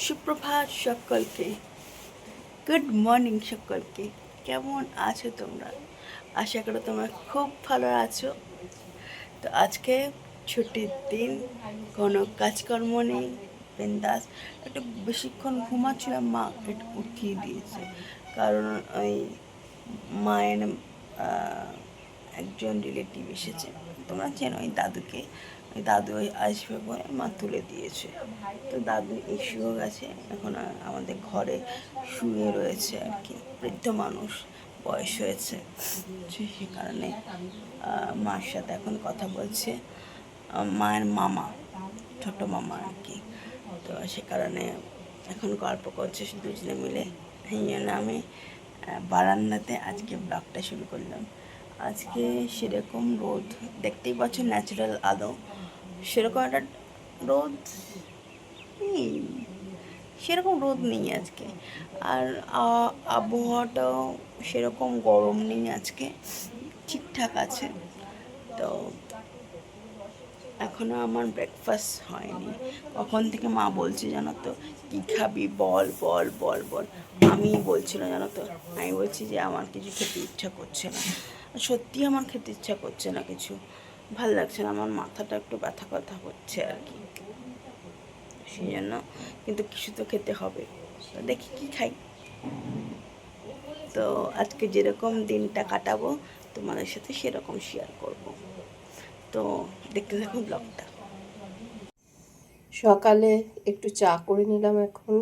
সুপ্রভাত সকলকে, good morning সকলকে। কেমন আছো তোমরা? আশা করি তোমরা খুব ভালো আছো। তো আজকে ছুটির দিন, কোনো কাজকর্ম নেই, বিন্দাস। একটু বেশিক্ষণ ঘুমাচ্ছিলাম, মা একটু উঠিয়ে দিয়েছে। কারণ ওই মায়ের একজন রিলেটিভ এসেছে, তোমরা চেনো ওই দাদুকে। ওই দাদু আসবে বলে মা তুলে দিয়েছে। তো দাদু এসেও গেছে, এখন আমাদের ঘরে শুয়ে রয়েছে আর কি। বৃদ্ধ মানুষ, বয়স হয়েছে, সে কারণে মার সাথে এখন কথা বলছে। মায়ের মামা, ছোট মামা আর কি। তো সে কারণে এখন গল্প করছে দুজনে মিলে। এই জন্য আমি বারান্দাতে আজকে ব্লগটা শুরু করলাম। আজকে সেরকম রোদ, দেখতেই পাচ্ছ ন্যাচারাল আলো, সেরকম একটা রোদ নেই, সেরকম রোদ নেই আজকে। আর আবহাওয়াটাও সেরকম গরম নেই আজকে, ঠিকঠাক আছে। তো এখনও আমার ব্রেকফাস্ট হয়নি। কখন থেকে মা বলছে জানো তো, কী খাবি বল বল বল বল। আমি বলছিল জানো তো, আমি বলছি যে আমার কিছু খেতে ইচ্ছা করছে না। সত্যি আমার খেতে ইচ্ছা করছে না, কিছু ভাল লাগছে না, আমার মাথাটা একটু ব্যথা ব্যথা হচ্ছে আর কি। সেই জন্য কিন্তু কিছু তো খেতে হবে, তো দেখি কী খাই। তো আজকে যেরকম দিনটা কাটাবো তোমাদের সাথে সেরকম শেয়ার করব। তো দেখতে থাকুন ব্লগটা। সকালে একটু চা করে নিলাম এখন,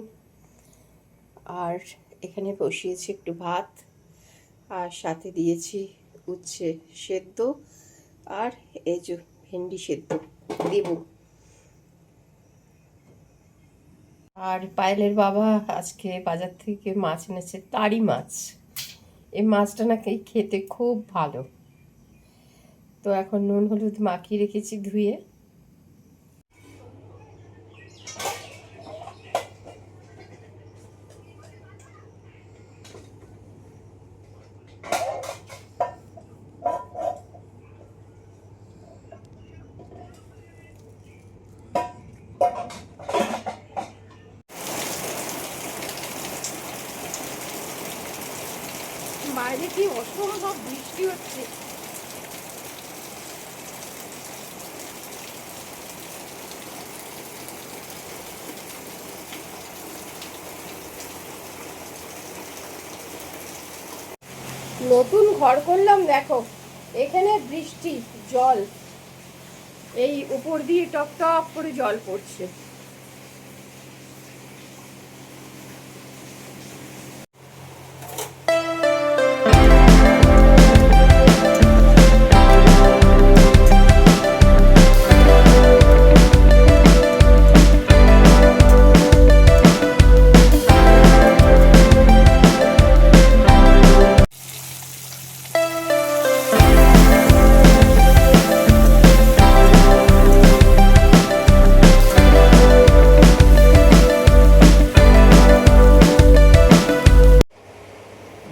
আর এখানে বসিয়েছি একটু ভাত, আর সাথে দিয়েছি উচ্ছে সেদ্ধ, আর এই যে ভেন্ডি সেদ্ধ দেব। আর পায়েলের বাবা আজকে বাজার থেকে মাছ এনেছে, তারি মাছ। এই মাছটা নাকি খেতে খুব ভালো। তো এখন নুন হলুদ মাখিয়ে রেখেছি ধুয়ে। বাইরে কি অসম্ভব বৃষ্টি হচ্ছে। নতুন ঘর করলাম, দেখো এখানে বৃষ্টি জল এই উপর দিয়ে টপ টপ করে জল পড়ছে।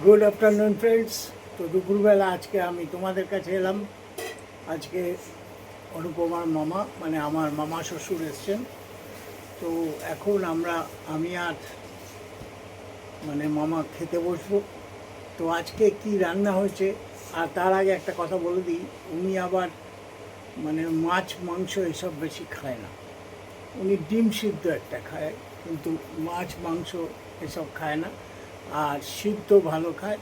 Good afternoon friends. তো দুপুরবেলা আজকে আমি তোমাদের কাছে এলাম। আজকে অনুপমার মামা, মানে আমার মামা শ্বশুর এসছেন। তো এখন আমি আর মানে মামা খেতে বসবো। তো আজকে কি রান্না হয়েছে, আর তার আগে একটা কথা বলে দিই, উনি আবার মানে মাছ মাংস এসব বেশি খায় না। উনি ডিম সিদ্ধ একটা খায়, কিন্তু মাছ মাংস এসব খায় না, আর সিদ্ধ ভালো খায়।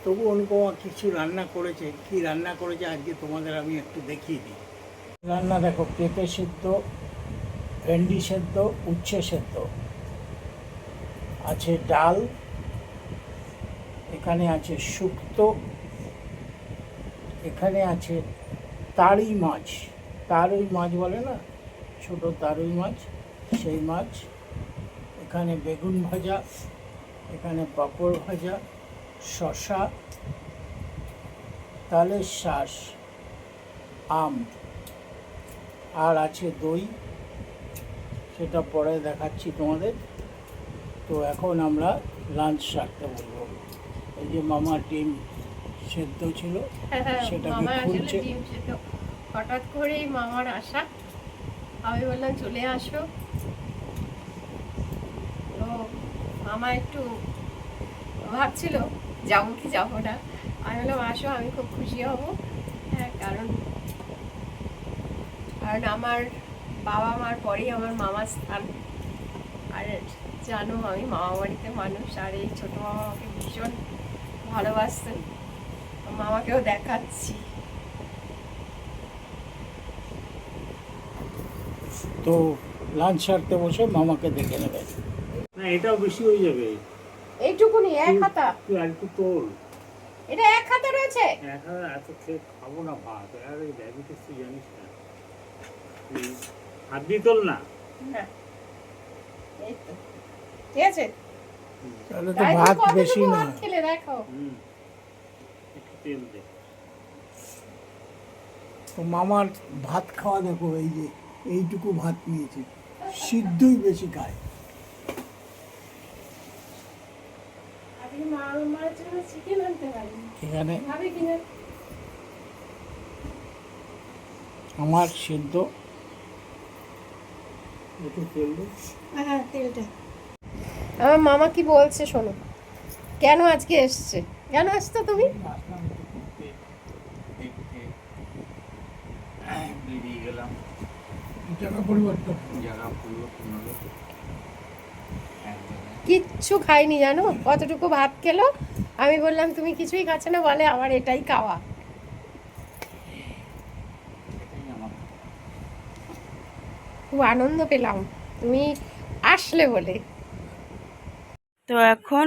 তবু অনুপমা কিছু রান্না করেছে, কি রান্না করেছে আজকে তোমাদের আমি একটু দেখিয়ে দিই। রান্না দেখো, পেঁপে সেদ্ধ, ভেন্ডি সেদ্ধ, উচ্ছে সেদ্ধ, আছে ডাল, এখানে আছে শুক্তো, এখানে আছে তাড়ি মাছ, তারই মাছ বলে না, ছোট তারই মাছ, সেই মাছ, এখানে বেগুন ভাজা, এখানে পাঁপড় ভাজা, শসা, তালের শাঁস, আম, আর আছে দই, সেটা পরে দেখাচ্ছি তোমাদের। তো এখন আমরা লাঞ্চ সারতে বলবো। এই যে মামার ডিম সেদ্ধ ছিল, সেটাকে খুলছে। হঠাৎ করেই মামার আশা, আমি বললাম চলে আসো। মামা একটু ভাবছিল যাবো কি যাবো না, আমি বললাম আসো, আমি খুব খুশি হব। হ্যাঁ, কারণ কারণ আমার বাবা মার পরেই আমার মামার স্থান। আর জানো আমি মামা বাড়িতে মানুষ, আর এই ছোটো মামা আমাকে ভীষণ ভালোবাসতেন, মামাকেও দেখাচ্ছি। তো লাঞ্চ সারতে বসে মামাকে দেখে নেবে। না এটাও বেশি হয়ে যাবে। এইটুকুনি এক হাতা, তুই আর একটু তোল। এটা এক হাতা রয়েছে। এখন এত খেয়ে খাবো না ভাত, আর এই ডায়াবেটিস তুই জানিস না। তুই হাত দিয়ে তোল না। না, এই তো ঠিক আছে। তাহলে তো তাই ভাত কতটুকু বেশি না। ভাত খেলে দেখো। একটু তেল দে। তো মামার ভাত খাওয়া দেখো, এই যে এইটুকু ভাত নিয়েছে, সিদ্ধই বেশি খায়। আজকে মার জন্য চিকেন আনতে পারি, এখানে ভাবে কিনা। আমার সিদ্ধ, একটু তেল দে। হ্যাঁ, তেলটা। আমার মামা কি বলছে শোনো, কেন আজকে এসছে, কেন আসছো তুমি? আসলাম একটু ঘুরতে, দেখতে, বেরিয়ে গেলাম। জায়গা পরিবর্তন। জায়গা পরিবর্তন হলো। এক জায়গায় কিচ্ছু খাইনি জানো, কতটুকু ভাত খেলো। আমি বললাম তুমি কিছুই খাচ্ছ না, বলে আমার এটাই খাওয়া। এটাই আমার। খুব আনন্দ পেলাম তুমি আসলে বলে। তো এখন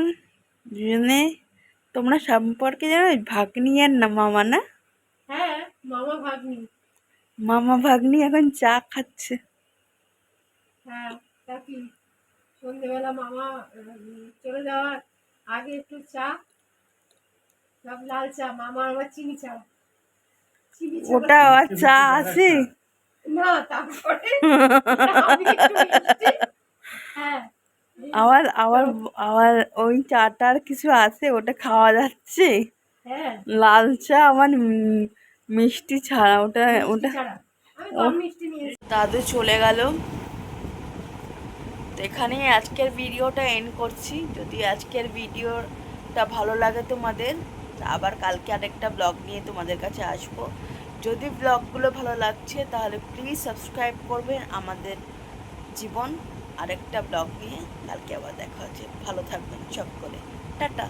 দুজনে তোমরা সম্পর্কে জানো ভাগ্নি আর না মামা না? হ্যাঁ, মামা ভাগ্নি। মামা ভাগ্নি এখন চা খাচ্ছে। হ্যাঁ, তা কি সন্ধ্যেবেলা মামা চলে যাওয়ার আগে একটু চা, সব লাল চা, মামা আবার চিনি চা। চিনি চা ওটা আর চা আছে? না, তারপরে আমি একটু মিষ্টি। হ্যাঁ, আবার আবার আবার ওই চাটার কিছু আছে, ওটা খাওয়া যাচ্ছে? হ্যাঁ, লাল চা আমার মিষ্টি ছাড়া, ওটা ওটা ছাড়া আমি কম মিষ্টি নিয়েছি। দাদু চলে গেল। তো এখানেই আজকের ভিডিওটা এন্ড করছি। যদি আজকের ভিডিওটা ভালো লাগে তোমাদের, আবার কালকে আরেকটা ব্লগ নিয়ে তোমাদের কাছে আসবো। যদি ব্লগগুলো ভালো লাগছে তাহলে প্লিজ সাবস্ক্রাইব করবেন আমাদের জীবন। আরেকটা ব্লগ নিয়ে কালকে আবার দেখা হচ্ছে। ভালো থাকবেন সকলে, টাটা।